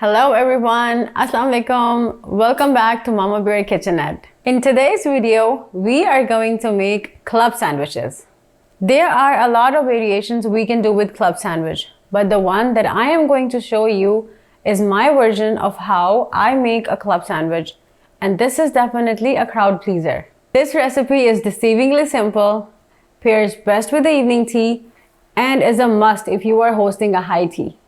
Hello everyone, Assalamu alaikum. Welcome back to Mamabearkitchenette. In today's video, we are going to make club sandwiches. There are a lot of variations we can do with club sandwich, but the one that I am going to show you is my version of how I make a club sandwich, and this is definitely a crowd pleaser. This recipe is deceivingly simple, pairs best with the evening tea, and is a must if you are hosting a high tea.